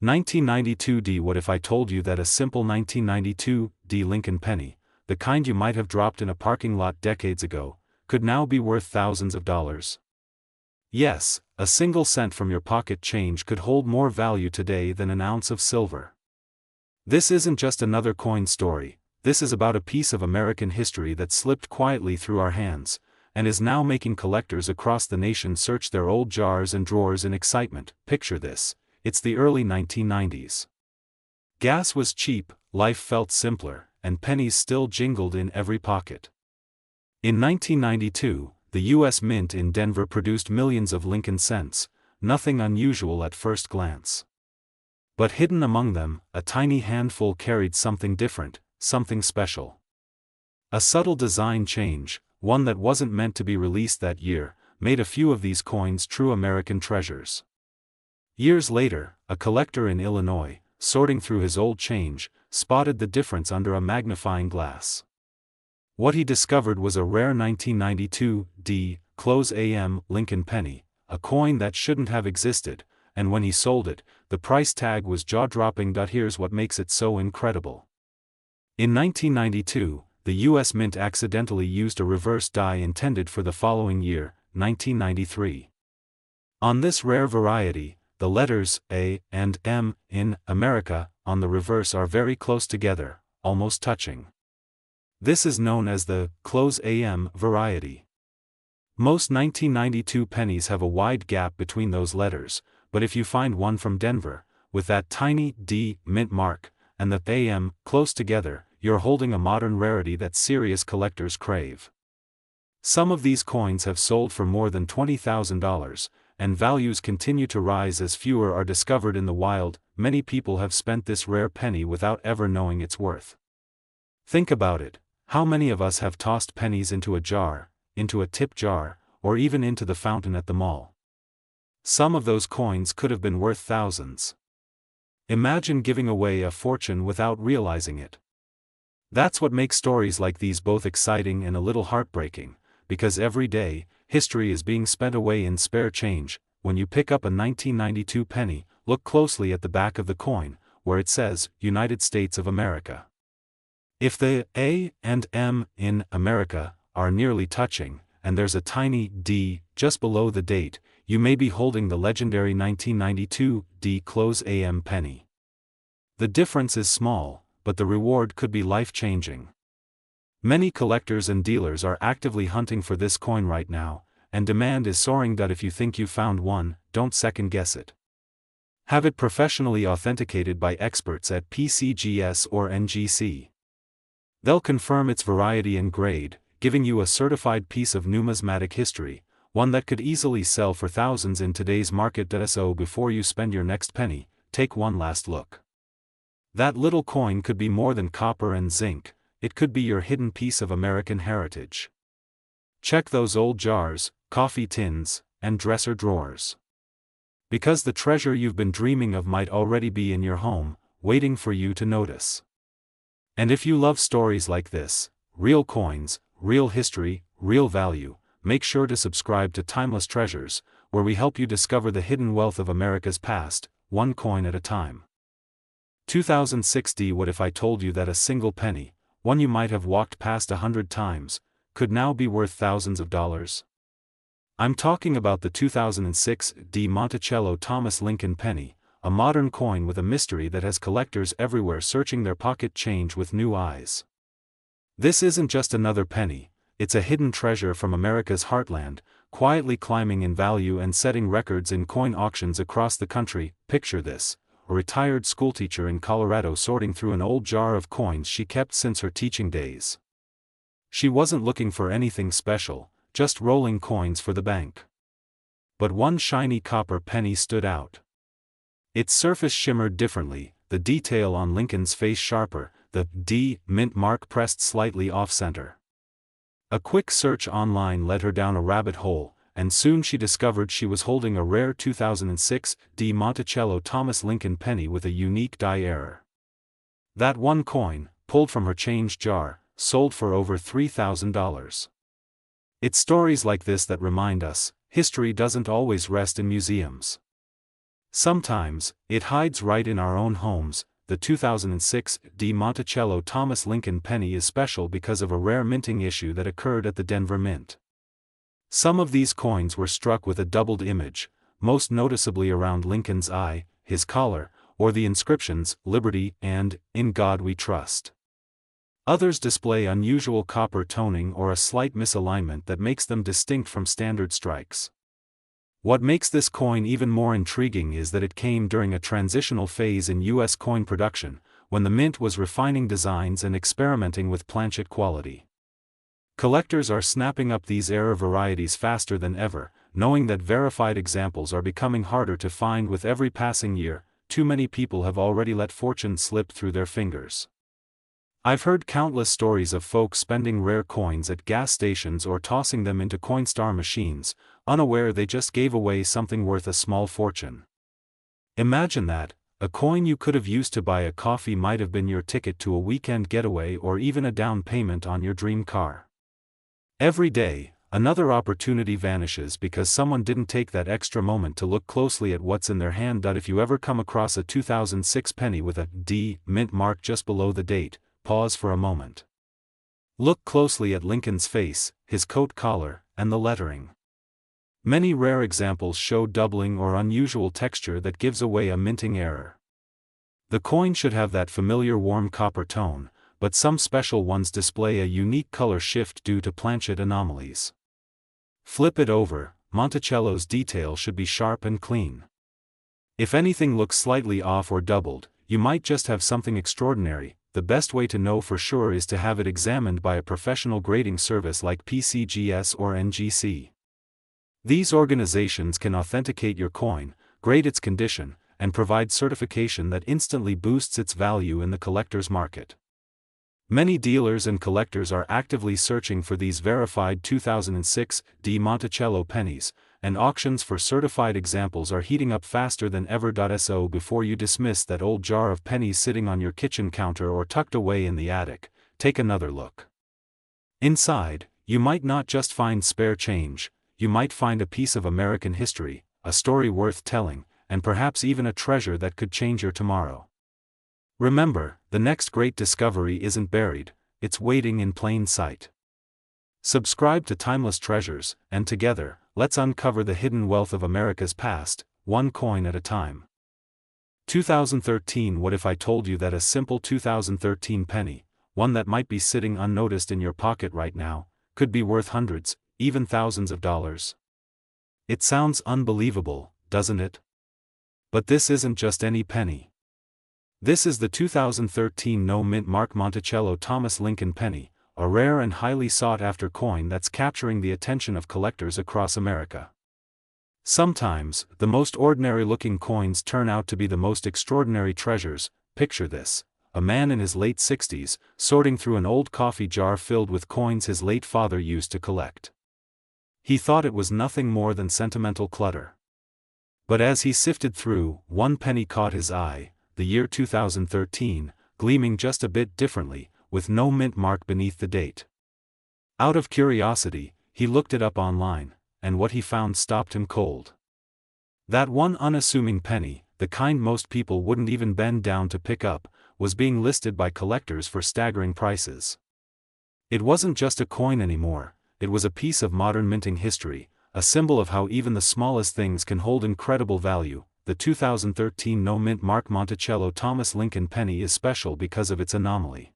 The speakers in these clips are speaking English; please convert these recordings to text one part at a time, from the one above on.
1992 D. What if I told you that a simple 1992 D Lincoln penny, the kind you might have dropped in a parking lot decades ago, could now be worth thousands of dollars? Yes, a single cent from your pocket change could hold more value today than an ounce of silver. This isn't just another coin story, this is about a piece of American history that slipped quietly through our hands, and is now making collectors across the nation search their old jars and drawers in excitement. Picture this. It's the early 1990s. Gas was cheap, life felt simpler, and pennies still jingled in every pocket. In 1992, the U.S. Mint in Denver produced millions of Lincoln cents, nothing unusual at first glance. But hidden among them, a tiny handful carried something different, something special. A subtle design change, one that wasn't meant to be released that year, made a few of these coins true American treasures. Years later, a collector in Illinois, sorting through his old change, spotted the difference under a magnifying glass. What he discovered was a rare 1992 D. AM Lincoln penny, a coin that shouldn't have existed, and when he sold it, the price tag was jaw-dropping. Here's what makes it so incredible. In 1992, the U.S. Mint accidentally used a reverse die intended for the following year, 1993. On this rare variety, the letters A and M in America on the reverse are very close together, almost touching. This is known as the AM variety. Most 1992 pennies have a wide gap between those letters, but if you find one from Denver, with that tiny D mint mark, and the AM close together, you're holding a modern rarity that serious collectors crave. Some of these coins have sold for more than $20,000, and values continue to rise as fewer are discovered in the wild. Many people have spent this rare penny without ever knowing its worth. Think about it, how many of us have tossed pennies into a jar, into a tip jar, or even into the fountain at the mall? Some of those coins could have been worth thousands. Imagine giving away a fortune without realizing it. That's what makes stories like these both exciting and a little heartbreaking, because every day, history is being spent away in spare change. When you pick up a 1992 penny, look closely at the back of the coin, where it says, United States of America. If the A and M in America are nearly touching, and there's a tiny D just below the date, you may be holding the legendary 1992 D AM penny. The difference is small, but the reward could be life-changing. Many collectors and dealers are actively hunting for this coin right now, and demand is soaring. If you think you found one, don't second-guess it. Have it professionally authenticated by experts at PCGS or NGC. They'll confirm its variety and grade, giving you a certified piece of numismatic history, one that could easily sell for thousands in today's market. So before you spend your next penny, take one last look. That little coin could be more than copper and zinc, it could be your hidden piece of American heritage. Check those old jars, coffee tins, and dresser drawers. Because the treasure you've been dreaming of might already be in your home, waiting for you to notice. And if you love stories like this, real coins, real history, real value, make sure to subscribe to Timeless Treasures, where we help you discover the hidden wealth of America's past, one coin at a time. 2006 D. What if I told you that a single penny, one you might have walked past 100 times, could now be worth thousands of dollars? I'm talking about the 2006 D. Monticello Thomas Lincoln penny, a modern coin with a mystery that has collectors everywhere searching their pocket change with new eyes. This isn't just another penny, it's a hidden treasure from America's heartland, quietly climbing in value and setting records in coin auctions across the country. Picture this. A retired schoolteacher in Colorado sorting through an old jar of coins she kept since her teaching days. She wasn't looking for anything special, just rolling coins for the bank. But one shiny copper penny stood out. Its surface shimmered differently, the detail on Lincoln's face sharper, the D mint mark pressed slightly off-center. A quick search online led her down a rabbit hole, and soon she discovered she was holding a rare 2006 D. Monticello Thomas Lincoln penny with a unique die error. That one coin, pulled from her change jar, sold for over $3,000. It's stories like this that remind us, history doesn't always rest in museums. Sometimes, it hides right in our own homes. The 2006 Monticello Thomas Lincoln penny is special because of a rare minting issue that occurred at the Denver Mint. Some of these coins were struck with a doubled image, most noticeably around Lincoln's eye, his collar, or the inscriptions, "Liberty" and "In God We Trust." Others display unusual copper toning or a slight misalignment that makes them distinct from standard strikes. What makes this coin even more intriguing is that it came during a transitional phase in U.S. coin production, when the mint was refining designs and experimenting with planchet quality. Collectors are snapping up these error varieties faster than ever, knowing that verified examples are becoming harder to find with every passing year. Too many people have already let fortune slip through their fingers. I've heard countless stories of folks spending rare coins at gas stations or tossing them into Coinstar machines, unaware they just gave away something worth a small fortune. Imagine that, a coin you could have used to buy a coffee might have been your ticket to a weekend getaway or even a down payment on your dream car. Every day, another opportunity vanishes because someone didn't take that extra moment to look closely at what's in their hand. If you ever come across a 2006 penny with a D mint mark just below the date, pause for a moment. Look closely at Lincoln's face, his coat collar, and the lettering. Many rare examples show doubling or unusual texture that gives away a minting error. The coin should have that familiar warm copper tone, but some special ones display a unique color shift due to planchet anomalies. Flip it over. Monticello's detail should be sharp and clean. If anything looks slightly off or doubled, you might just have something extraordinary. The best way to know for sure is to have it examined by a professional grading service like PCGS or NGC. These organizations can authenticate your coin, grade its condition, and provide certification that instantly boosts its value in the collector's market. Many dealers and collectors are actively searching for these verified 2006 Monticello pennies, and auctions for certified examples are heating up faster than ever. So before you dismiss that old jar of pennies sitting on your kitchen counter or tucked away in the attic, take another look. Inside, you might not just find spare change, you might find a piece of American history, a story worth telling, and perhaps even a treasure that could change your tomorrow. Remember, the next great discovery isn't buried, it's waiting in plain sight. Subscribe to Timeless Treasures, and together, let's uncover the hidden wealth of America's past, one coin at a time. 2013. What if I told you that a simple 2013 penny, one that might be sitting unnoticed in your pocket right now, could be worth hundreds, even thousands of dollars? It sounds unbelievable, doesn't it? But this isn't just any penny. This is the 2013 no mint mark Monticello Thomas Lincoln penny, a rare and highly sought-after coin that's capturing the attention of collectors across America. Sometimes, the most ordinary-looking coins turn out to be the most extraordinary treasures. Picture this: a man in his late 60s, sorting through an old coffee jar filled with coins his late father used to collect. He thought it was nothing more than sentimental clutter. But as he sifted through, one penny caught his eye, the year 2013, gleaming just a bit differently, with no mint mark beneath the date. Out of curiosity, he looked it up online, and what he found stopped him cold. That one unassuming penny, the kind most people wouldn't even bend down to pick up, was being listed by collectors for staggering prices. It wasn't just a coin anymore, it was a piece of modern minting history, a symbol of how even the smallest things can hold incredible value. The 2013 no mint mark Monticello Thomas Lincoln penny is special because of its anomaly.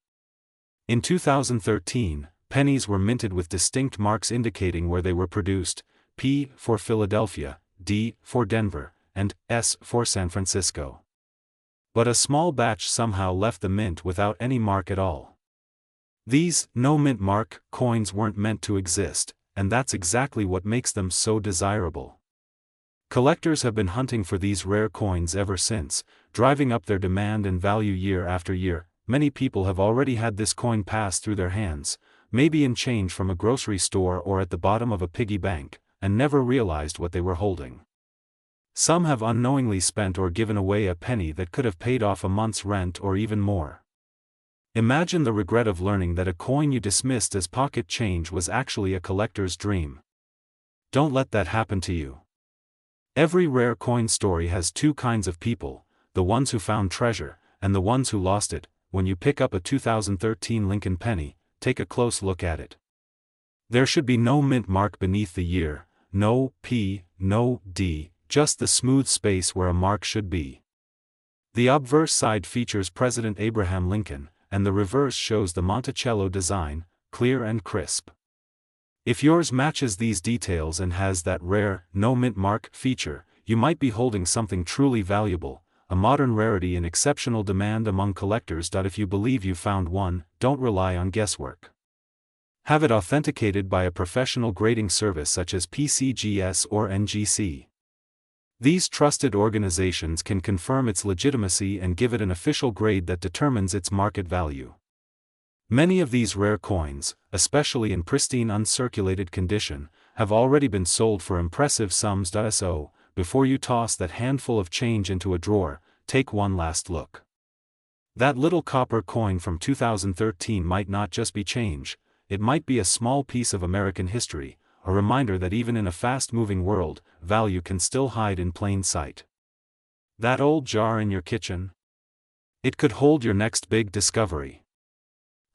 In 2013, pennies were minted with distinct marks indicating where they were produced: P for Philadelphia, D for Denver, and S for San Francisco. But a small batch somehow left the mint without any mark at all. These no mint mark coins weren't meant to exist, and that's exactly what makes them so desirable. Collectors have been hunting for these rare coins ever since, driving up their demand and value year after year. Many people have already had this coin pass through their hands, maybe in change from a grocery store or at the bottom of a piggy bank, and never realized what they were holding. Some have unknowingly spent or given away a penny that could have paid off a month's rent or even more. Imagine the regret of learning that a coin you dismissed as pocket change was actually a collector's dream. Don't let that happen to you. Every rare coin story has two kinds of people, the ones who found treasure, and the ones who lost it. When you pick up a 2013 Lincoln penny, take a close look at it. There should be no mint mark beneath the year, no P, no D, just the smooth space where a mark should be. The obverse side features President Abraham Lincoln, and the reverse shows the Monticello design, clear and crisp. If yours matches these details and has that rare, no mint mark feature, you might be holding something truly valuable, a modern rarity in exceptional demand among collectors. If you believe you found one, don't rely on guesswork. Have it authenticated by a professional grading service such as PCGS or NGC. These trusted organizations can confirm its legitimacy and give it an official grade that determines its market value. Many of these rare coins, especially in pristine uncirculated condition, have already been sold for impressive sums. So, before you toss that handful of change into a drawer, take one last look. That little copper coin from 2013 might not just be change, it might be a small piece of American history, a reminder that even in a fast-moving world, value can still hide in plain sight. That old jar in your kitchen? It could hold your next big discovery.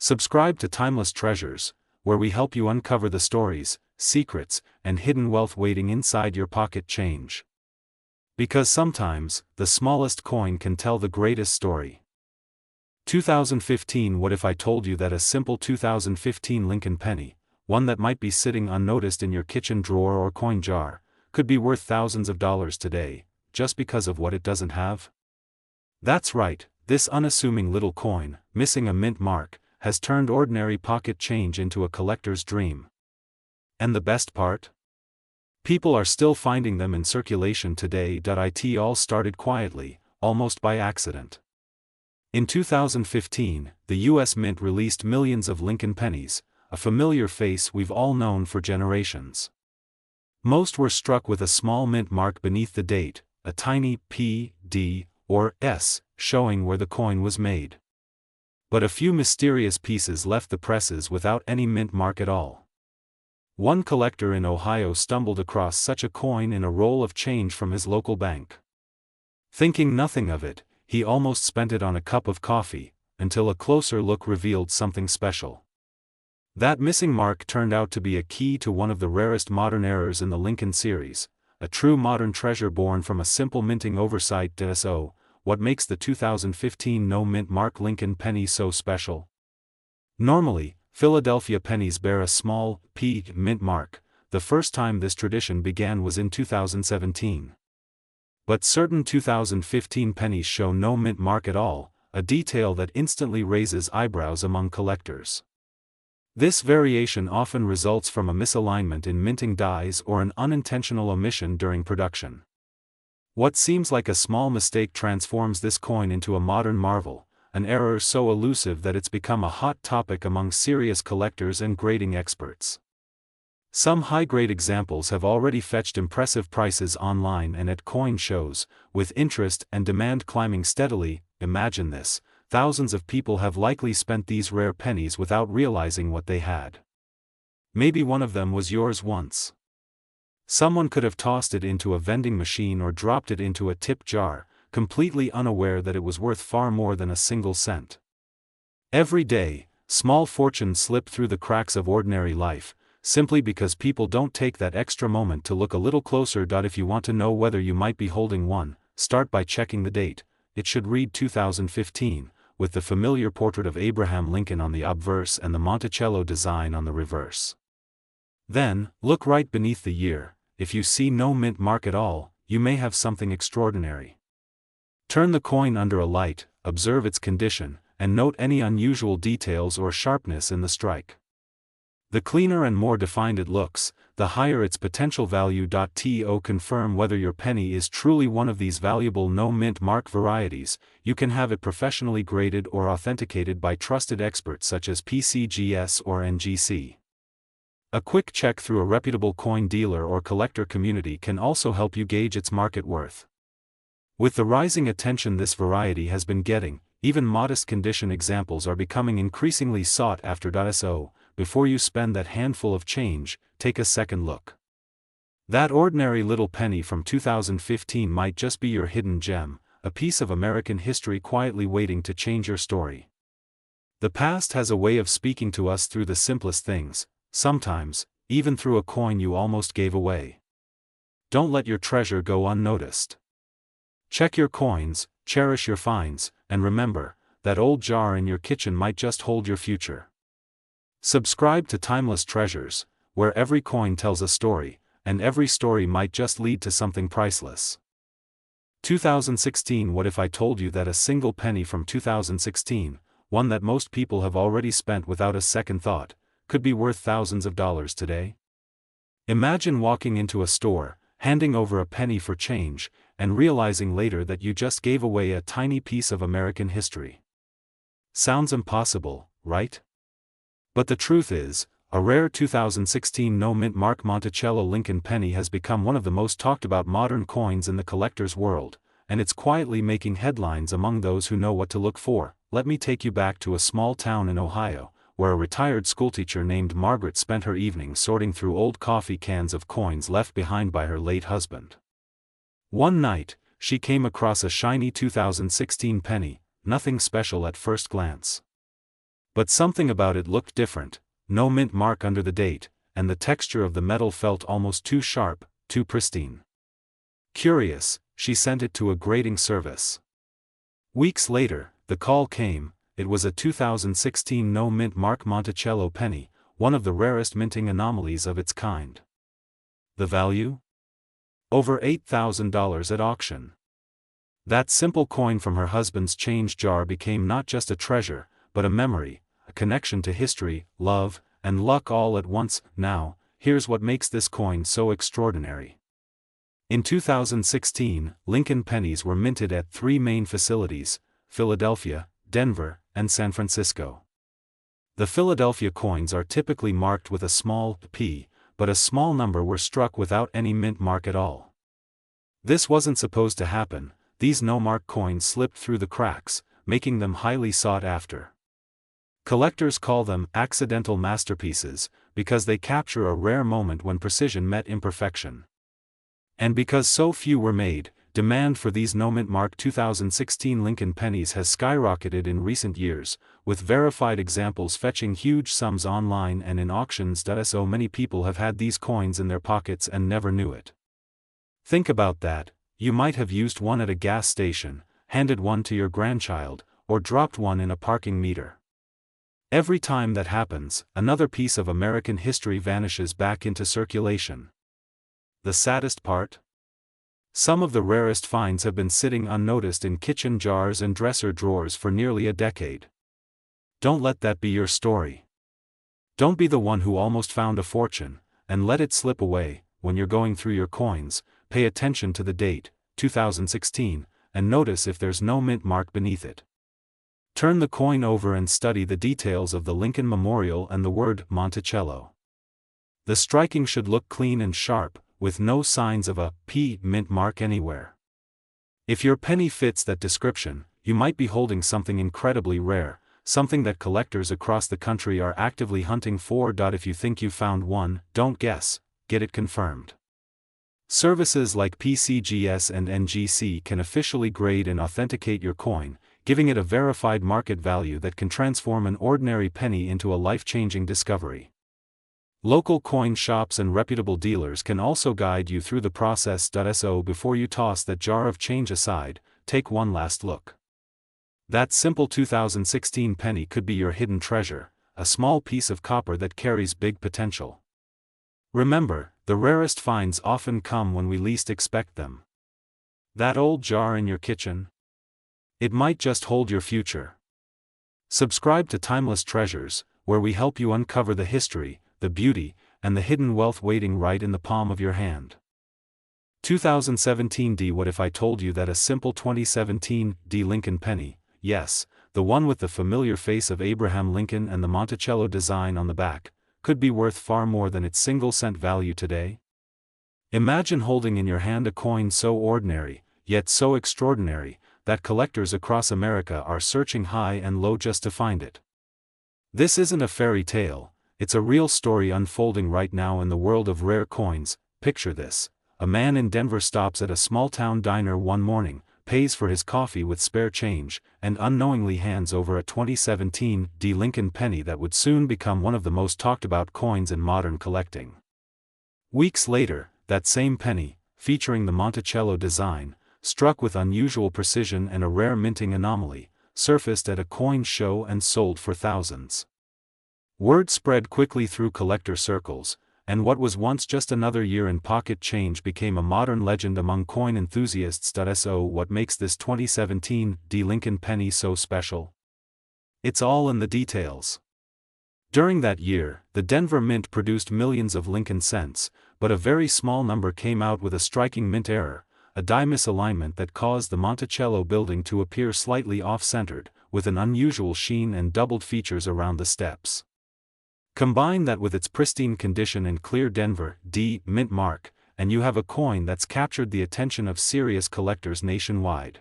Subscribe to Timeless Treasures, where we help you uncover the stories, secrets, and hidden wealth waiting inside your pocket change. Because sometimes, the smallest coin can tell the greatest story. 2015. What if I told you that a simple 2015 Lincoln penny, one that might be sitting unnoticed in your kitchen drawer or coin jar, could be worth thousands of dollars today, just because of what it doesn't have? That's right, this unassuming little coin, missing a mint mark, has turned ordinary pocket change into a collector's dream. And the best part? People are still finding them in circulation today. It all started quietly, almost by accident. In 2015, the U.S. Mint released millions of Lincoln pennies, a familiar face we've all known for generations. Most were struck with a small mint mark beneath the date, a tiny P, D, or S, showing where the coin was made. But a few mysterious pieces left the presses without any mint mark at all. One collector in Ohio stumbled across such a coin in a roll of change from his local bank. Thinking nothing of it, he almost spent it on a cup of coffee, until a closer look revealed something special. That missing mark turned out to be a key to one of the rarest modern errors in the Lincoln series, a true modern treasure born from a simple minting oversight. So, what makes the 2015 no mint mark Lincoln penny so special? Normally, Philadelphia pennies bear a small P mint mark. The first time this tradition began was in 2017. But certain 2015 pennies show no mint mark at all, a detail that instantly raises eyebrows among collectors. This variation often results from a misalignment in minting dies or an unintentional omission during production. What seems like a small mistake transforms this coin into a modern marvel, an error so elusive that it's become a hot topic among serious collectors and grading experts. Some high-grade examples have already fetched impressive prices online and at coin shows, with interest and demand climbing steadily. Imagine this, thousands of people have likely spent these rare pennies without realizing what they had. Maybe one of them was yours once. Someone could have tossed it into a vending machine or dropped it into a tip jar, completely unaware that it was worth far more than a single cent. Every day, small fortunes slip through the cracks of ordinary life, simply because people don't take that extra moment to look a little closer. If you want to know whether you might be holding one, start by checking the date. It should read 2015, with the familiar portrait of Abraham Lincoln on the obverse and the Monticello design on the reverse. Then, look right beneath the year. If you see no mint mark at all, you may have something extraordinary. Turn the coin under a light, observe its condition, and note any unusual details or sharpness in the strike. The cleaner and more defined it looks, the higher its potential value. To confirm whether your penny is truly one of these valuable no mint mark varieties, you can have it professionally graded or authenticated by trusted experts such as PCGS or NGC. A quick check through a reputable coin dealer or collector community can also help you gauge its market worth. With the rising attention this variety has been getting, even modest condition examples are becoming increasingly sought after. So, before you spend that handful of change, take a second look. That ordinary little penny from 2015 might just be your hidden gem, a piece of American history quietly waiting to change your story. The past has a way of speaking to us through the simplest things, sometimes, even through a coin you almost gave away. Don't let your treasure go unnoticed. Check your coins, cherish your finds, and remember, that old jar in your kitchen might just hold your future. Subscribe to Timeless Treasures, where every coin tells a story, and every story might just lead to something priceless. 2016. What if I told you that a single penny from 2016, one that most people have already spent without a second thought, could be worth thousands of dollars today? Imagine walking into a store, handing over a penny for change, and realizing later that you just gave away a tiny piece of American history. Sounds impossible, right? But the truth is, a rare 2016 no-mint Mark Monticello Lincoln penny has become one of the most talked about modern coins in the collector's world, and it's quietly making headlines among those who know what to look for. Let me take you back to a small town in Ohio, where a retired schoolteacher named Margaret spent her evenings sorting through old coffee cans of coins left behind by her late husband. One night, she came across a shiny 2016 penny, nothing special at first glance. But something about it looked different. No mint mark under the date, and the texture of the metal felt almost too sharp, too pristine. Curious, she sent it to a grading service. Weeks later, the call came. It was a 2016 no-mint Mark Monticello penny, one of the rarest minting anomalies of its kind. The value? Over $8,000 at auction. That simple coin from her husband's change jar became not just a treasure, but a memory, a connection to history, love, and luck all at once. Now, here's what makes this coin so extraordinary. In 2016, Lincoln pennies were minted at 3 main facilities: Philadelphia, Denver, and San Francisco. The Philadelphia coins are typically marked with a small p, but a small number were struck without any mint mark at all. This wasn't supposed to happen. These no-mark coins slipped through the cracks, making them highly sought after. Collectors call them accidental masterpieces, because they capture a rare moment when precision met imperfection. And because so few were made, demand for these no-mint mark 2016 Lincoln pennies has skyrocketed in recent years, with verified examples fetching huge sums online and in auctions. So many people have had these coins in their pockets and never knew it. Think about that. You might have used one at a gas station, handed one to your grandchild, or dropped one in a parking meter. Every time that happens, another piece of American history vanishes back into circulation. The saddest part? Some of the rarest finds have been sitting unnoticed in kitchen jars and dresser drawers for nearly a decade. Don't let that be your story. Don't be the one who almost found a fortune, and let it slip away. When you're going through your coins, pay attention to the date, 2016, and notice if there's no mint mark beneath it. Turn the coin over and study the details of the Lincoln Memorial and the word Monticello. The striking should look clean and sharp, with no signs of a P mint mark anywhere. If your penny fits that description, you might be holding something incredibly rare, something that collectors across the country are actively hunting for. If you think you found one, don't guess, get it confirmed. Services like PCGS and NGC can officially grade and authenticate your coin, giving it a verified market value that can transform an ordinary penny into a life-changing discovery. Local coin shops and reputable dealers can also guide you through the process. So before you toss that jar of change aside, take one last look. That simple 2016 penny could be your hidden treasure, a small piece of copper that carries big potential. Remember, the rarest finds often come when we least expect them. That old jar in your kitchen? It might just hold your future. Subscribe to Timeless Treasures, where we help you uncover the history, the beauty, and the hidden wealth waiting right in the palm of your hand. 2017 D. What if I told you that a simple 2017 D Lincoln penny, yes, the one with the familiar face of Abraham Lincoln and the Monticello design on the back, could be worth far more than its single-cent value today? Imagine holding in your hand a coin so ordinary, yet so extraordinary, that collectors across America are searching high and low just to find it. This isn't a fairy tale, it's a real story unfolding right now in the world of rare coins. picture this. A man in Denver stops at a small-town diner one morning, pays for his coffee with spare change, and unknowingly hands over a 2017 D. Lincoln penny that would soon become one of the most talked-about coins in modern collecting. Weeks later, that same penny, featuring the Monticello design, struck with unusual precision and a rare minting anomaly, surfaced at a coin show and sold for thousands. Word spread quickly through collector circles, and what was once just another year in pocket change became a modern legend among coin enthusiasts. So what makes this 2017 D. Lincoln penny so special? It's all in the details. During that year, the Denver Mint produced millions of Lincoln cents, but a very small number came out with a striking mint error, a die misalignment that caused the Monticello building to appear slightly off-centered, with an unusual sheen and doubled features around the steps. Combine that with its pristine condition and clear Denver D. Mint mark, and you have a coin that's captured the attention of serious collectors nationwide.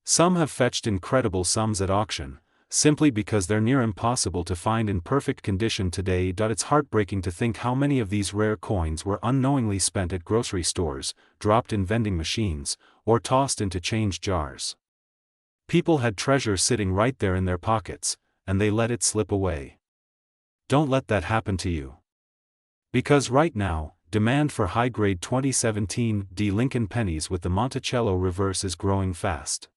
Some have fetched incredible sums at auction, simply because they're near impossible to find in perfect condition today. It's heartbreaking to think how many of these rare coins were unknowingly spent at grocery stores, dropped in vending machines, or tossed into change jars. People had treasure sitting right there in their pockets, and they let it slip away. Don't let that happen to you. Because right now, demand for high-grade 2017 D. Lincoln pennies with the Monticello reverse is growing fast.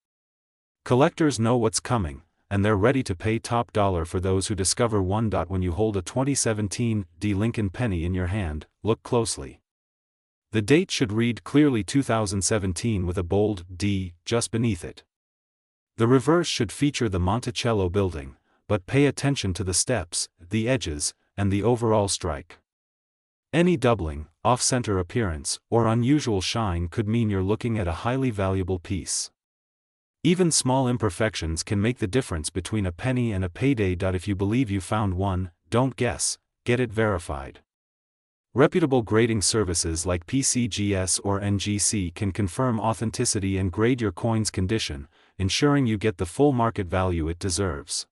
Collectors know what's coming, and they're ready to pay top dollar for those who discover one. When you hold a 2017 D. Lincoln penny in your hand, look closely. The date should read clearly 2017 with a bold D just beneath it. The reverse should feature the Monticello building, but pay attention to the steps, the edges, and the overall strike. Any doubling, off-center appearance, or unusual shine could mean you're looking at a highly valuable piece. Even small imperfections can make the difference between a penny and a payday. If you believe you found one, don't guess, get it verified. Reputable grading services like PCGS or NGC can confirm authenticity and grade your coin's condition, ensuring you get the full market value it deserves.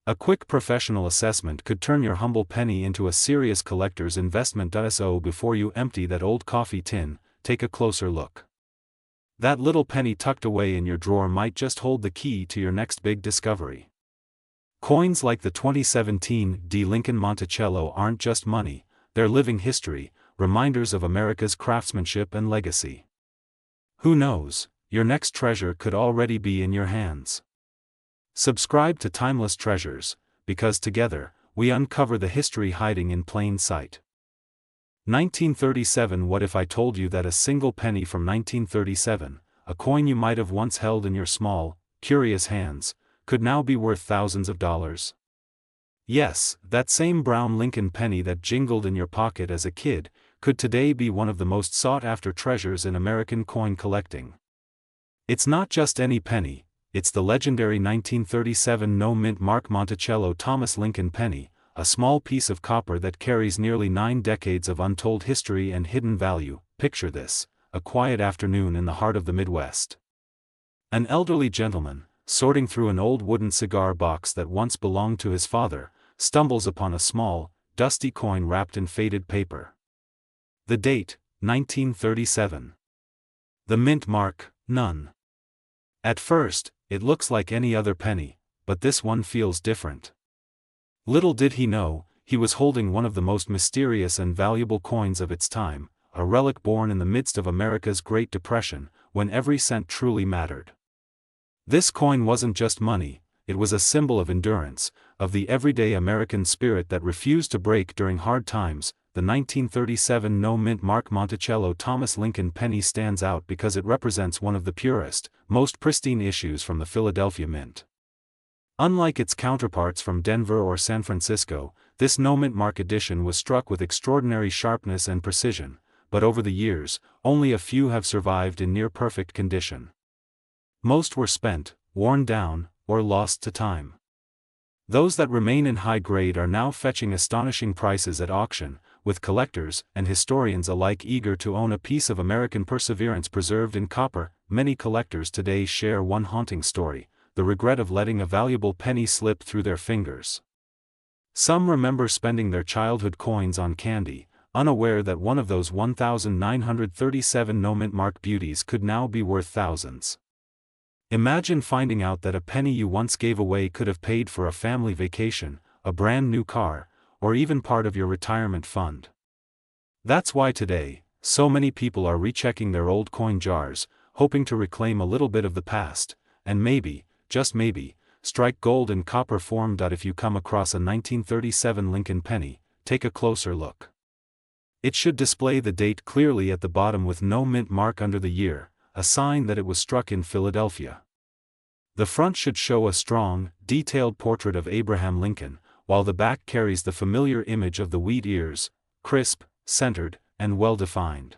A quick professional assessment could turn your humble penny into a serious collector's investment. So before you empty that old coffee tin, take a closer look. That little penny tucked away in your drawer might just hold the key to your next big discovery. Coins like the 2017 D. Lincoln Monticello aren't just money, they're living history, reminders of America's craftsmanship and legacy. Who knows, your next treasure could already be in your hands. Subscribe to Timeless Treasures, because together, we uncover the history hiding in plain sight. 1937. What if I told you that a single penny from 1937, a coin you might have once held in your small, curious hands, could now be worth thousands of dollars? Yes, that same brown Lincoln penny that jingled in your pocket as a kid, could today be one of the most sought-after treasures in American coin collecting. It's not just any penny, it's the legendary 1937 no-mint mark Monticello Thomas Lincoln penny, a small piece of copper that carries nearly 9 decades of untold history and hidden value. Picture this, a quiet afternoon in the heart of the Midwest. An elderly gentleman, sorting through an old wooden cigar box that once belonged to his father, stumbles upon a small, dusty coin wrapped in faded paper. The date, 1937. The mint mark, none. At first, it looks like any other penny, but this one feels different. Little did he know, he was holding one of the most mysterious and valuable coins of its time, a relic born in the midst of America's Great Depression, when every cent truly mattered. This coin wasn't just money, it was a symbol of endurance, of the everyday American spirit that refused to break during hard times. The 1937 no-mint mark Monticello Thomas Lincoln penny stands out because it represents one of the purest, most pristine issues from the Philadelphia Mint. Unlike its counterparts from Denver or San Francisco, this no-mint mark edition was struck with extraordinary sharpness and precision, but over the years, only a few have survived in near-perfect condition. Most were spent, worn down, or lost to time. Those that remain in high grade are now fetching astonishing prices at auction, with collectors and historians alike eager to own a piece of American perseverance preserved in copper. Many collectors today share one haunting story, the regret of letting a valuable penny slip through their fingers. Some remember spending their childhood coins on candy, unaware that one of those 1,937 no-mint mark beauties could now be worth thousands. Imagine finding out that a penny you once gave away could have paid for a family vacation, a brand new car, or even part of your retirement fund. That's why today, so many people are rechecking their old coin jars, hoping to reclaim a little bit of the past, and maybe, just maybe, strike gold in copper form. If you come across a 1937 Lincoln penny, take a closer look. It should display the date clearly at the bottom with no mint mark under the year, a sign that it was struck in Philadelphia. The front should show a strong, detailed portrait of Abraham Lincoln, while the back carries the familiar image of the wheat ears, crisp, centered, and well-defined.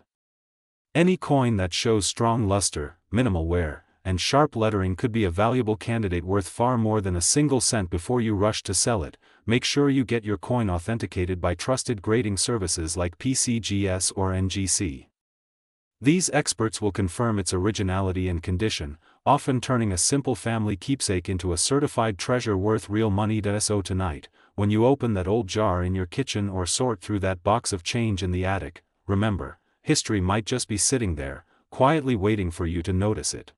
Any coin that shows strong luster, minimal wear, and sharp lettering could be a valuable candidate worth far more than a single cent. Before you rush to sell it, make sure you get your coin authenticated by trusted grading services like PCGS or NGC. These experts will confirm its originality and condition, often turning a simple family keepsake into a certified treasure worth real money. So tonight, when you open that old jar in your kitchen or sort through that box of change in the attic, remember, history might just be sitting there, quietly waiting for you to notice it.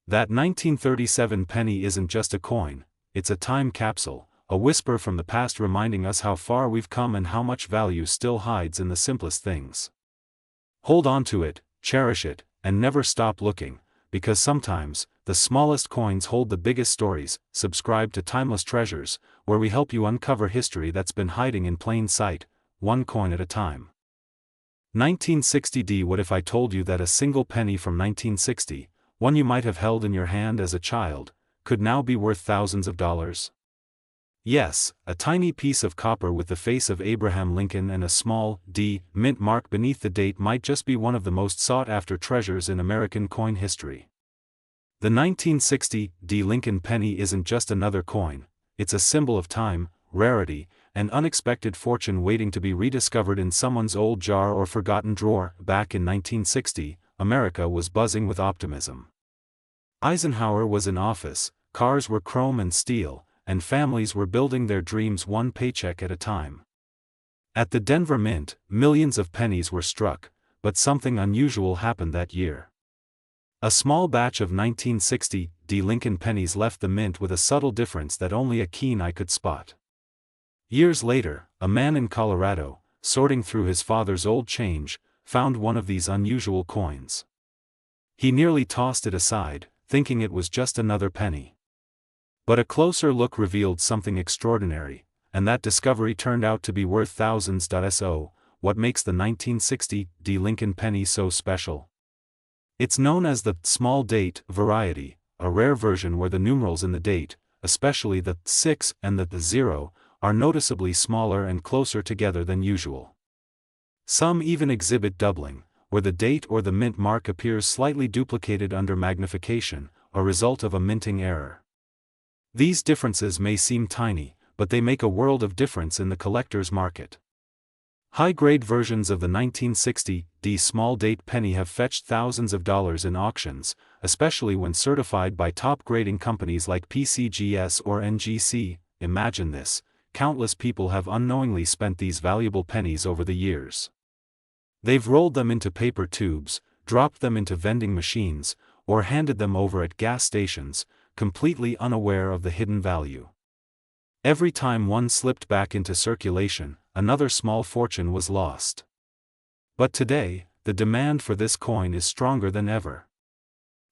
That 1937 penny isn't just a coin, it's a time capsule, a whisper from the past reminding us how far we've come and how much value still hides in the simplest things. Hold on to it, cherish it, and never stop looking, because sometimes, the smallest coins hold the biggest stories. Subscribe to Timeless Treasures, where we help you uncover history that's been hiding in plain sight, one coin at a time. 1960. What if I told you that a single penny from 1960, one you might have held in your hand as a child, could now be worth thousands of dollars? Yes, a tiny piece of copper with the face of Abraham Lincoln and a small D mint mark beneath the date might just be one of the most sought-after treasures in American coin history. The 1960 D Lincoln penny isn't just another coin, it's a symbol of time, rarity, and unexpected fortune waiting to be rediscovered in someone's old jar or forgotten drawer. Back in 1960, America was buzzing with optimism. Eisenhower was in office, cars were chrome and steel, and families were building their dreams one paycheck at a time. At the Denver Mint, millions of pennies were struck, but something unusual happened that year. A small batch of 1960 D Lincoln pennies left the mint with a subtle difference that only a keen eye could spot. Years later, a man in Colorado, sorting through his father's old change, found one of these unusual coins. He nearly tossed it aside, thinking it was just another penny. But a closer look revealed something extraordinary, and that discovery turned out to be worth thousands. So, what makes the 1960 D Lincoln penny so special? It's known as the small date variety, a rare version where the numerals in the date, especially the 6 and the 0, are noticeably smaller and closer together than usual. Some even exhibit doubling, where the date or the mint mark appears slightly duplicated under magnification, a result of a minting error. These differences may seem tiny, but they make a world of difference in the collector's market. High-grade versions of the 1960 D small date penny have fetched thousands of dollars in auctions, especially when certified by top grading companies like PCGS or NGC. Imagine this, countless people have unknowingly spent these valuable pennies over the years. They've rolled them into paper tubes, dropped them into vending machines, or handed them over at gas stations, completely unaware of the hidden value. Every time one slipped back into circulation, another small fortune was lost. But today, the demand for this coin is stronger than ever.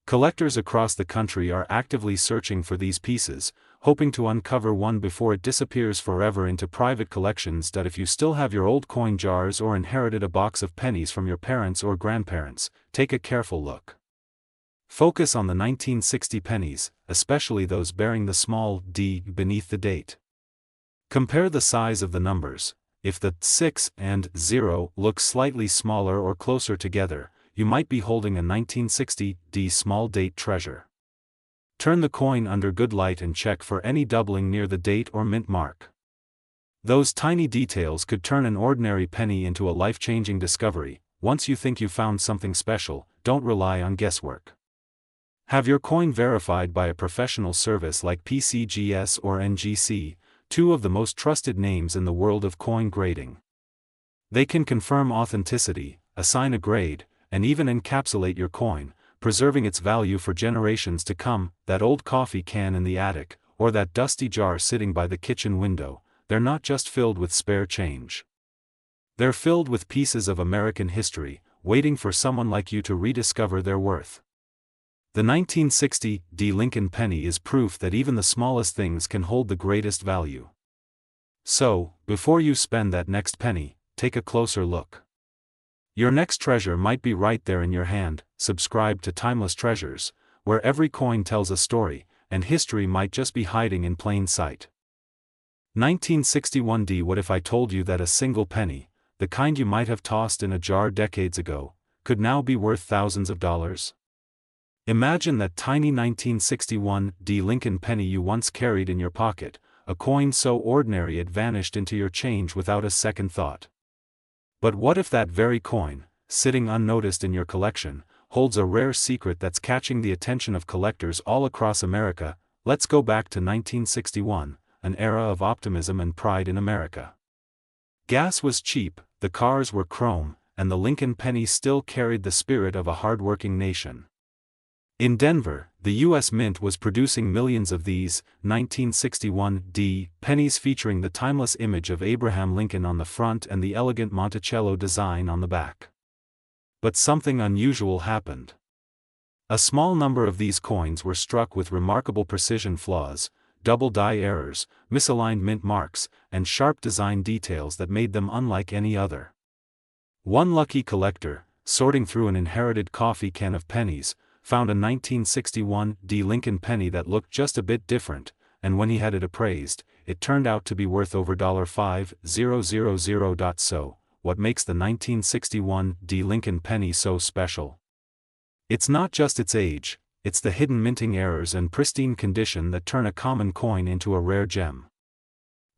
Collectors across the country are actively searching for these pieces, hoping to uncover one before it disappears forever into private collections. If you still have your old coin jars or inherited a box of pennies from your parents or grandparents, take a careful look. Focus on the 1960 pennies, especially those bearing the small d beneath the date. Compare the size of the numbers. If the 6 and 0 look slightly smaller or closer together, you might be holding a 1960 D small date treasure. Turn the coin under good light and check for any doubling near the date or mint mark. Those tiny details could turn an ordinary penny into a life-changing discovery. Once you think you found something special, don't rely on guesswork. Have your coin verified by a professional service like PCGS or NGC, two of the most trusted names in the world of coin grading. They can confirm authenticity, assign a grade, and even encapsulate your coin, preserving its value for generations to come. That old coffee can in the attic, or that dusty jar sitting by the kitchen window, they're not just filled with spare change. They're filled with pieces of American history, waiting for someone like you to rediscover their worth. The 1960 Lincoln penny is proof that even the smallest things can hold the greatest value. So, before you spend that next penny, take a closer look. Your next treasure might be right there in your hand. Subscribe to Timeless Treasures, where every coin tells a story, and history might just be hiding in plain sight. 1961 What if I told you that a single penny, the kind you might have tossed in a jar decades ago, could now be worth thousands of dollars? Imagine that tiny 1961 Lincoln penny you once carried in your pocket, a coin so ordinary it vanished into your change without a second thought. But what if that very coin, sitting unnoticed in your collection, holds a rare secret that's catching the attention of collectors all across America? Let's go back to 1961, an era of optimism and pride in America. Gas was cheap, the cars were chrome, and the Lincoln penny still carried the spirit of a hardworking nation. In Denver, the U.S. Mint was producing millions of these 1961 pennies featuring the timeless image of Abraham Lincoln on the front and the elegant Monticello design on the back. But something unusual happened. A small number of these coins were struck with remarkable precision flaws, double die errors, misaligned mint marks, and sharp design details that made them unlike any other. One lucky collector, sorting through an inherited coffee can of pennies, found a 1961 Lincoln penny that looked just a bit different, and when he had it appraised, it turned out to be worth over $5,000. So, what makes the 1961 Lincoln penny so special? It's not just its age, it's the hidden minting errors and pristine condition that turn a common coin into a rare gem.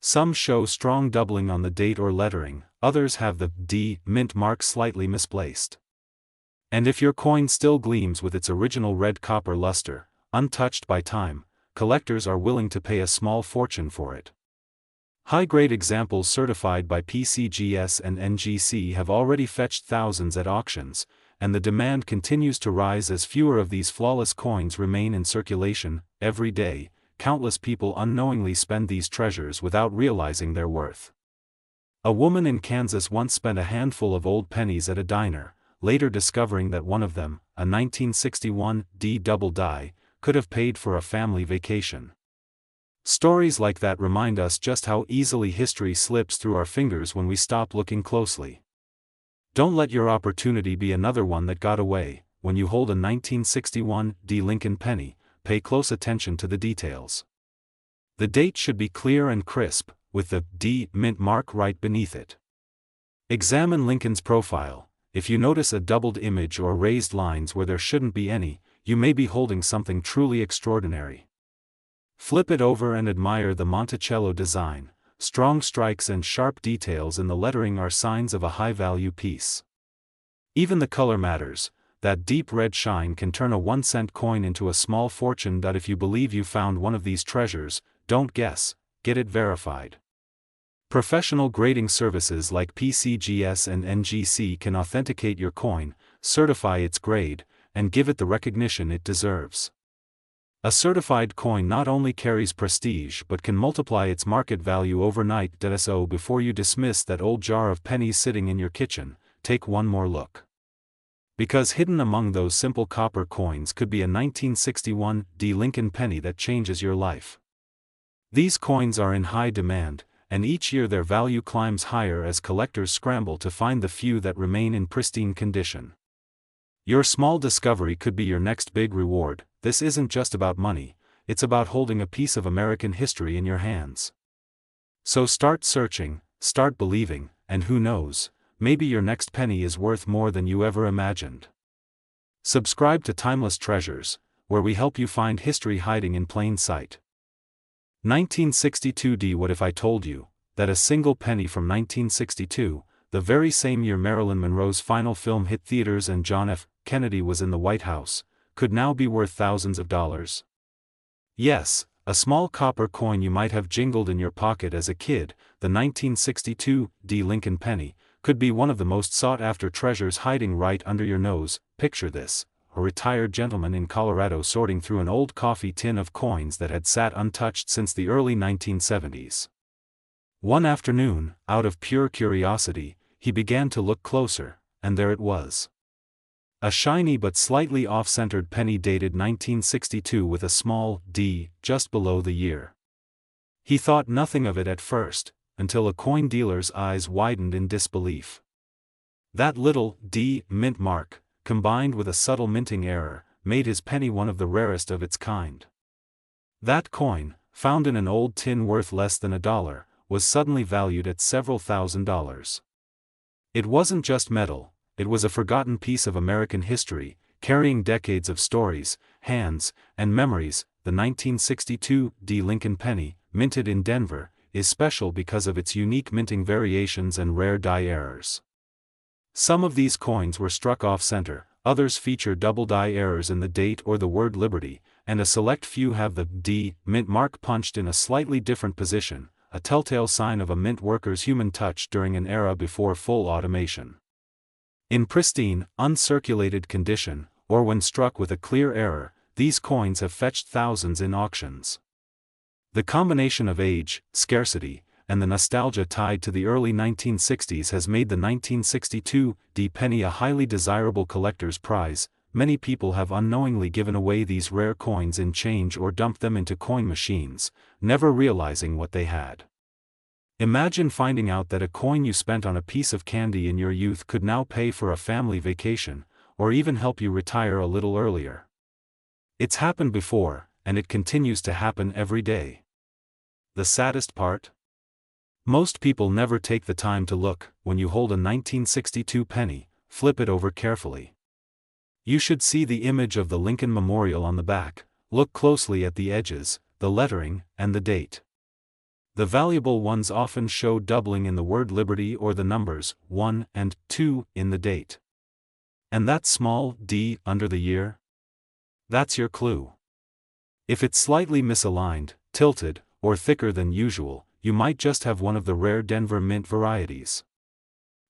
Some show strong doubling on the date or lettering, others have the D mint mark slightly misplaced. And if your coin still gleams with its original red copper luster, untouched by time, collectors are willing to pay a small fortune for it. High-grade examples certified by PCGS and NGC have already fetched thousands at auctions, and the demand continues to rise as fewer of these flawless coins remain in circulation. Every day, countless people unknowingly spend these treasures without realizing their worth. A woman in Kansas once spent a handful of old pennies at a diner, later discovering that one of them, a 1961 double die, could have paid for a family vacation. Stories like that remind us just how easily history slips through our fingers when we stop looking closely. Don't let your opportunity be another one that got away. When you hold a 1961 Lincoln penny, pay close attention to the details. The date should be clear and crisp, with the D mint mark right beneath it. Examine Lincoln's profile. If you notice a doubled image or raised lines where there shouldn't be any, you may be holding something truly extraordinary. Flip it over and admire the Monticello design. Strong strikes and sharp details in the lettering are signs of a high-value piece. Even the color matters. That deep red shine can turn a 1-cent coin into a small fortune. If you believe you found one of these treasures, don't guess, get it verified. Professional grading services like PCGS and NGC can authenticate your coin, certify its grade, and give it the recognition it deserves. A certified coin not only carries prestige but can multiply its market value overnight. So before you dismiss that old jar of pennies sitting in your kitchen, take one more look. Because hidden among those simple copper coins could be a 1961 Lincoln penny that changes your life. These coins are in high demand, and each year their value climbs higher as collectors scramble to find the few that remain in pristine condition. Your small discovery could be your next big reward. This isn't just about money, it's about holding a piece of American history in your hands. So start searching, start believing, and who knows, maybe your next penny is worth more than you ever imagined. Subscribe to Timeless Treasures, where we help you find history hiding in plain sight. 1962 What if I told you that a single penny from 1962, the very same year Marilyn Monroe's final film hit theaters and John F. Kennedy was in the White House, could now be worth thousands of dollars? Yes, a small copper coin you might have jingled in your pocket as a kid, the 1962 Lincoln penny, could be one of the most sought-after treasures hiding right under your nose. Picture this: a retired gentleman in Colorado sorting through an old coffee tin of coins that had sat untouched since the early 1970s. One afternoon, out of pure curiosity, he began to look closer, and there it was. A shiny but slightly off-centered penny dated 1962 with a small D just below the year. He thought nothing of it at first, until a coin dealer's eyes widened in disbelief. That little D mint mark, combined with a subtle minting error, made his penny one of the rarest of its kind. That coin, found in an old tin worth less than $1, was suddenly valued at several $1,000s. It wasn't just metal, it was a forgotten piece of American history, carrying decades of stories, hands, and memories. The 1962 D Lincoln penny, minted in Denver, is special because of its unique minting variations and rare die errors. Some of these coins were struck off-center, others feature double die errors in the date or the word Liberty, and a select few have the D mint mark punched in a slightly different position, a telltale sign of a mint worker's human touch during an era before full automation. In pristine, uncirculated condition, or when struck with a clear error, these coins have fetched thousands in auctions. The combination of age, scarcity, and the nostalgia tied to the early 1960s has made the 1962 D penny a highly desirable collector's prize. Many people have unknowingly given away these rare coins in change or dumped them into coin machines, never realizing what they had. Imagine finding out that a coin you spent on a piece of candy in your youth could now pay for a family vacation, or even help you retire a little earlier. It's happened before, and it continues to happen every day. The saddest part? Most people never take the time to look. When you hold a 1962 penny, flip it over carefully. You should see the image of the Lincoln Memorial on the back. Look closely at the edges, the lettering, and the date. The valuable ones often show doubling in the word Liberty or the numbers 1 and 2 in the date. And that small D under the year? That's your clue. If it's slightly misaligned, tilted, or thicker than usual, you might just have one of the rare Denver mint varieties.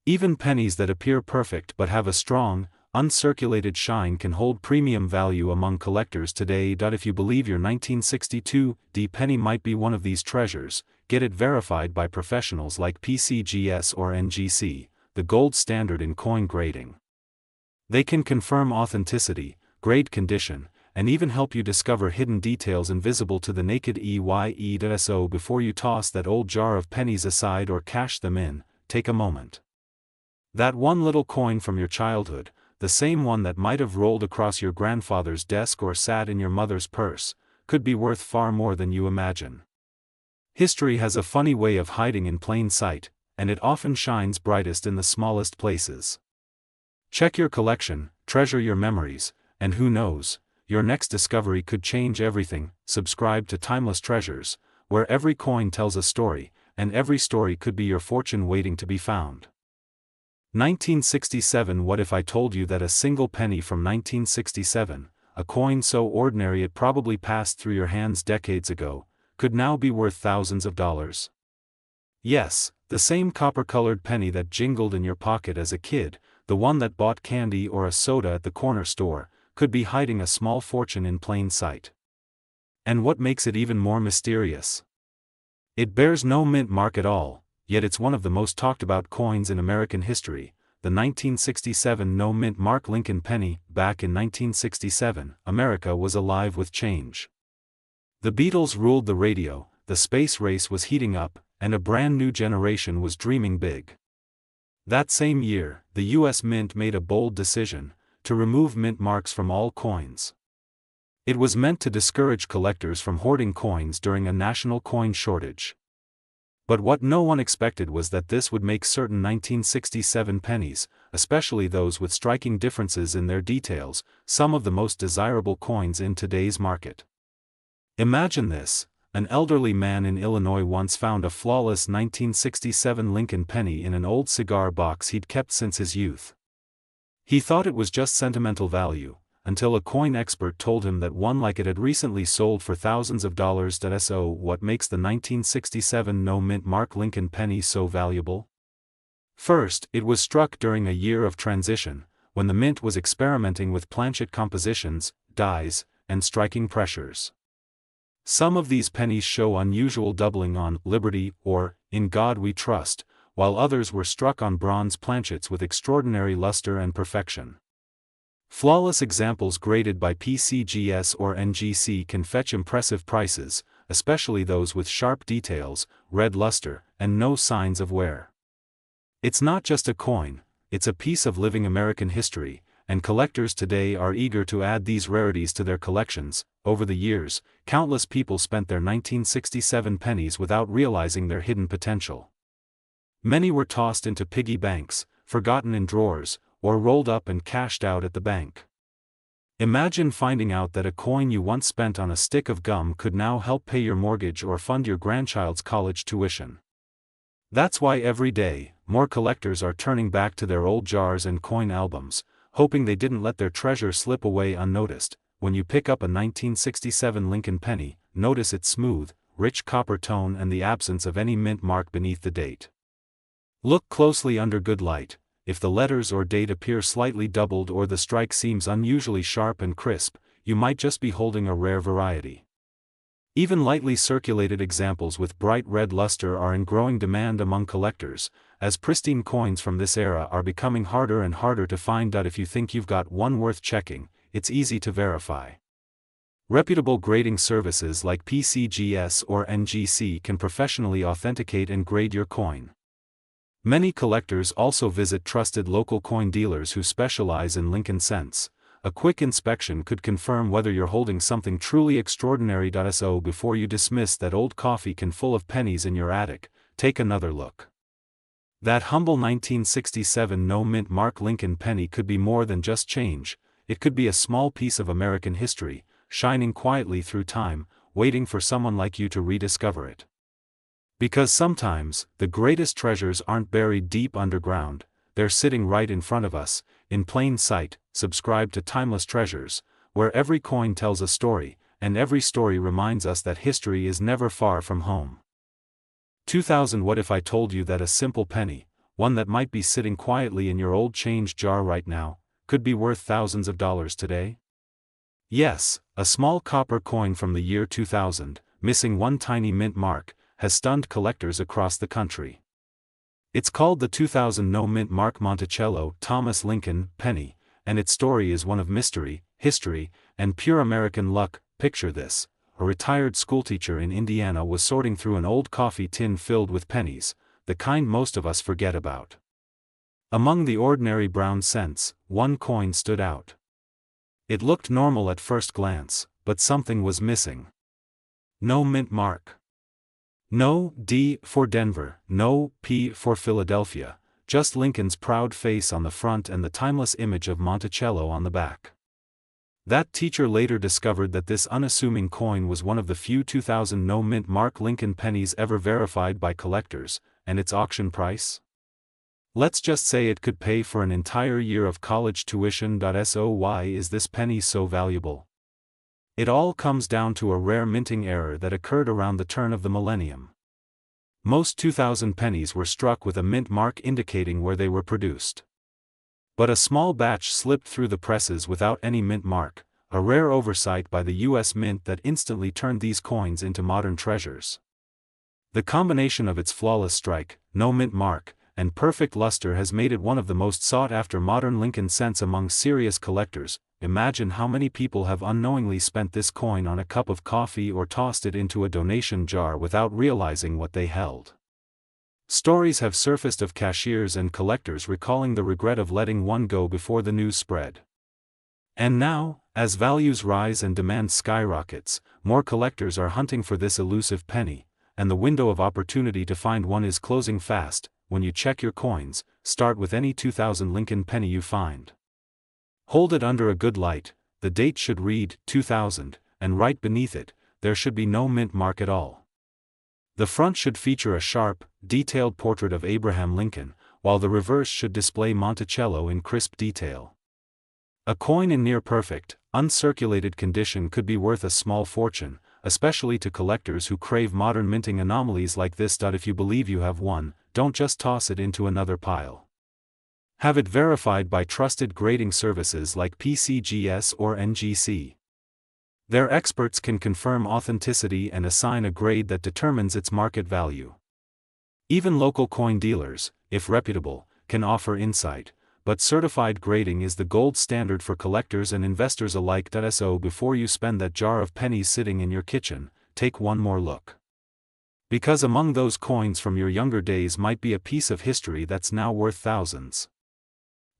Even pennies that appear perfect but have a strong, uncirculated shine can hold premium value among collectors today. If you believe your 1962 D penny might be one of these treasures, get it verified by professionals like PCGS or NGC, the gold standard in coin grading. They can confirm authenticity, grade condition, and even help you discover hidden details invisible to the naked eye. So before you toss that old jar of pennies aside or cash them in, take a moment. That one little coin from your childhood, the same one that might have rolled across your grandfather's desk or sat in your mother's purse, could be worth far more than you imagine. History has a funny way of hiding in plain sight, and it often shines brightest in the smallest places. Check your collection, treasure your memories, and who knows, your next discovery could change everything. Subscribe to Timeless Treasures, where every coin tells a story, and every story could be your fortune waiting to be found. 1967. What if I told you that a single penny from 1967, a coin so ordinary it probably passed through your hands decades ago, could now be worth thousands of dollars? Yes, the same copper-colored penny that jingled in your pocket as a kid, the one that bought candy or a soda at the corner store, could be hiding a small fortune in plain sight. And what makes it even more mysterious? It bears no mint mark at all, yet it's one of the most talked about coins in American history, the 1967 no mint mark Lincoln penny. Back in 1967, America was alive with change. The Beatles ruled the radio, the space race was heating up, and a brand new generation was dreaming big. That same year, the U.S. Mint made a bold decision to remove mint marks from all coins. It was meant to discourage collectors from hoarding coins during a national coin shortage. But what no one expected was that this would make certain 1967 pennies, especially those with striking differences in their details, some of the most desirable coins in today's market. Imagine this: an elderly man in Illinois once found a flawless 1967 Lincoln penny in an old cigar box he'd kept since his youth. He thought it was just sentimental value, until a coin expert told him that one like it had recently sold for thousands of dollars. So what makes the 1967 no mint mark Lincoln penny so valuable? First, it was struck during a year of transition, when the mint was experimenting with planchet compositions, dyes, and striking pressures. Some of these pennies show unusual doubling on "Liberty" or "In God We Trust," while others were struck on bronze planchets with extraordinary luster and perfection. Flawless examples graded by PCGS or NGC can fetch impressive prices, especially those with sharp details, red luster, and no signs of wear. It's not just a coin, it's a piece of living American history, and collectors today are eager to add these rarities to their collections. Over the years, countless people spent their 1967 pennies without realizing their hidden potential. Many were tossed into piggy banks, forgotten in drawers, or rolled up and cashed out at the bank. Imagine finding out that a coin you once spent on a stick of gum could now help pay your mortgage or fund your grandchild's college tuition. That's why every day, more collectors are turning back to their old jars and coin albums, hoping they didn't let their treasure slip away unnoticed. When you pick up a 1967 Lincoln penny, notice its smooth, rich copper tone and the absence of any mint mark beneath the date. Look closely under good light. If the letters or date appear slightly doubled or the strike seems unusually sharp and crisp, you might just be holding a rare variety. Even lightly circulated examples with bright red luster are in growing demand among collectors, as pristine coins from this era are becoming harder and harder to find. If you think you've got one worth checking, it's easy to verify. Reputable grading services like PCGS or NGC can professionally authenticate and grade your coin. Many collectors also visit trusted local coin dealers who specialize in Lincoln cents. A quick inspection could confirm whether you're holding something truly extraordinary. So before you dismiss that old coffee can full of pennies in your attic, take another look. That humble 1967 no mint mark Lincoln penny could be more than just change. It could be a small piece of American history, shining quietly through time, waiting for someone like you to rediscover it. Because sometimes, the greatest treasures aren't buried deep underground, they're sitting right in front of us, in plain sight. Subscribe to Timeless Treasures, where every coin tells a story, and every story reminds us that history is never far from home. 2000. What if I told you that a simple penny, one that might be sitting quietly in your old change jar right now, could be worth thousands of dollars today? Yes, a small copper coin from the year 2000, missing one tiny mint mark, has stunned collectors across the country. It's called the 2000 no mint mark Monticello Thomas Lincoln penny, and its story is one of mystery, history, and pure American luck. Picture this: a retired schoolteacher in Indiana was sorting through an old coffee tin filled with pennies, the kind most of us forget about. Among the ordinary brown cents, one coin stood out. It looked normal at first glance, but something was missing. No mint mark. No D for Denver, no P for Philadelphia, just Lincoln's proud face on the front and the timeless image of Monticello on the back. That teacher later discovered that this unassuming coin was one of the few 2000 no mint mark Lincoln pennies ever verified by collectors, and its auction price? Let's just say it could pay for an entire year of college tuition. So why is this penny so valuable? It all comes down to a rare minting error that occurred around the turn of the millennium. Most 2000 pennies were struck with a mint mark indicating where they were produced. But a small batch slipped through the presses without any mint mark, a rare oversight by the U.S. Mint that instantly turned these coins into modern treasures. The combination of its flawless strike, no mint mark, and perfect luster has made it one of the most sought-after modern Lincoln cents among serious collectors. Imagine how many people have unknowingly spent this coin on a cup of coffee or tossed it into a donation jar without realizing what they held. Stories have surfaced of cashiers and collectors recalling the regret of letting one go before the news spread. And now, as values rise and demand skyrockets, more collectors are hunting for this elusive penny, and the window of opportunity to find one is closing fast. When you check your coins, start with any 2000 Lincoln penny you find. Hold it under a good light. The date should read 2000, and right beneath it, there should be no mint mark at all. The front should feature a sharp, detailed portrait of Abraham Lincoln, while the reverse should display Monticello in crisp detail. A coin in near-perfect, uncirculated condition could be worth a small fortune, especially to collectors who crave modern minting anomalies like this. If you believe you have one, don't just toss it into another pile. Have it verified by trusted grading services like PCGS or NGC. Their experts can confirm authenticity and assign a grade that determines its market value. Even local coin dealers, if reputable, can offer insight, but certified grading is the gold standard for collectors and investors alike. So before you spend that jar of pennies sitting in your kitchen, take one more look. Because among those coins from your younger days might be a piece of history that's now worth thousands.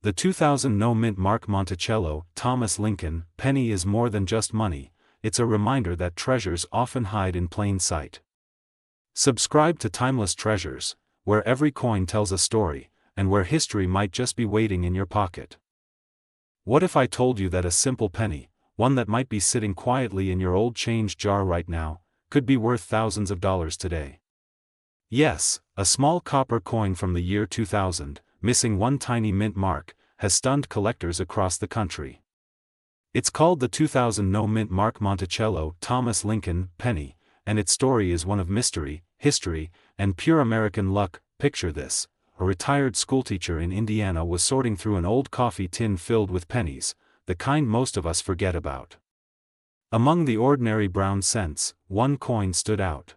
The 2000 No Mint Mark Monticello, Thomas Lincoln, penny is more than just money, it's a reminder that treasures often hide in plain sight. Subscribe to Timeless Treasures, where every coin tells a story, and where history might just be waiting in your pocket. What if I told you that a simple penny, one that might be sitting quietly in your old change jar right now, could be worth thousands of dollars today? Yes, a small copper coin from the year 2000, missing one tiny mint mark, has stunned collectors across the country. It's called the 2000 No Mint Mark Monticello, Thomas Lincoln, penny, and its story is one of mystery, history, and pure American luck. Picture this: a retired schoolteacher in Indiana was sorting through an old coffee tin filled with pennies, the kind most of us forget about. Among the ordinary brown cents, one coin stood out.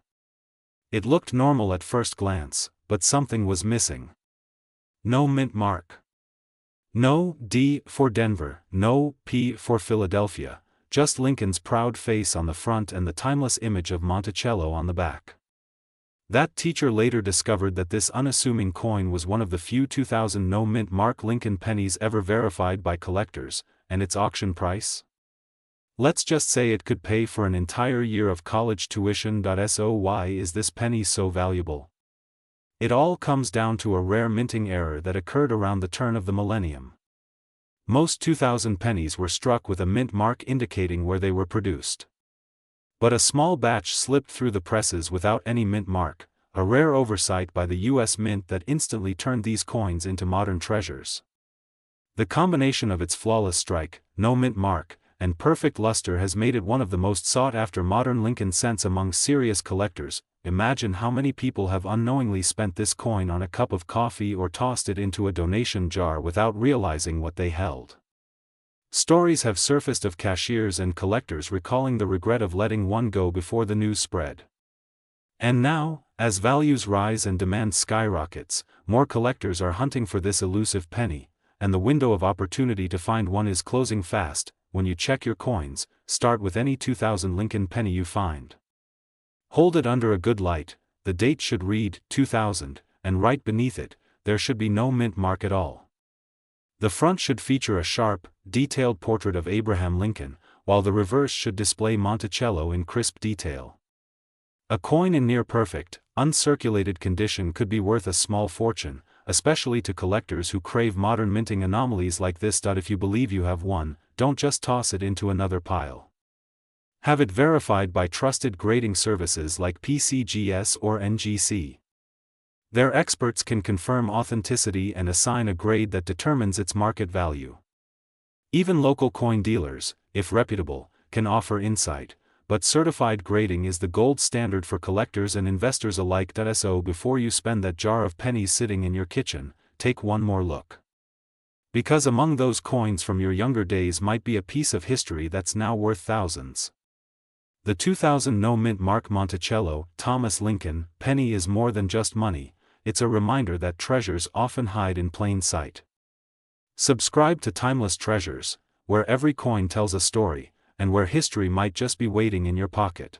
It looked normal at first glance, but something was missing. No mint mark. No D for Denver, no P for Philadelphia, just Lincoln's proud face on the front and the timeless image of Monticello on the back. That teacher later discovered that this unassuming coin was one of the few 2000 No Mint Mark Lincoln pennies ever verified by collectors, and its auction price? Let's just say it could pay for an entire year of college tuition. So why is this penny so valuable? It all comes down to a rare minting error that occurred around the turn of the millennium. Most 2000 pennies were struck with a mint mark indicating where they were produced. But a small batch slipped through the presses without any mint mark, a rare oversight by the U.S. Mint that instantly turned these coins into modern treasures. The combination of its flawless strike, no mint mark, and perfect luster has made it one of the most sought-after modern Lincoln cents among serious collectors. Imagine how many people have unknowingly spent this coin on a cup of coffee or tossed it into a donation jar without realizing what they held. Stories have surfaced of cashiers and collectors recalling the regret of letting one go before the news spread. And now, as values rise and demand skyrockets, more collectors are hunting for this elusive penny, and the window of opportunity to find one is closing fast. When you check your coins, start with any 2000 Lincoln penny you find. Hold it under a good light, the date should read 2000, and right beneath it, there should be no mint mark at all. The front should feature a sharp, detailed portrait of Abraham Lincoln, while the reverse should display Monticello in crisp detail. A coin in near-perfect, uncirculated condition could be worth a small fortune, especially to collectors who crave modern minting anomalies like this. If you believe you have one, don't just toss it into another pile. Have it verified by trusted grading services like PCGS or NGC. Their experts can confirm authenticity and assign a grade that determines its market value. Even local coin dealers, if reputable, can offer insight, but certified grading is the gold standard for collectors and investors alike. So before you spend that jar of pennies sitting in your kitchen, take one more look. Because among those coins from your younger days might be a piece of history that's now worth thousands. The 2000 No Mint Mark Monticello, Thomas Lincoln, penny is more than just money, it's a reminder that treasures often hide in plain sight. Subscribe to Timeless Treasures, where every coin tells a story, and where history might just be waiting in your pocket.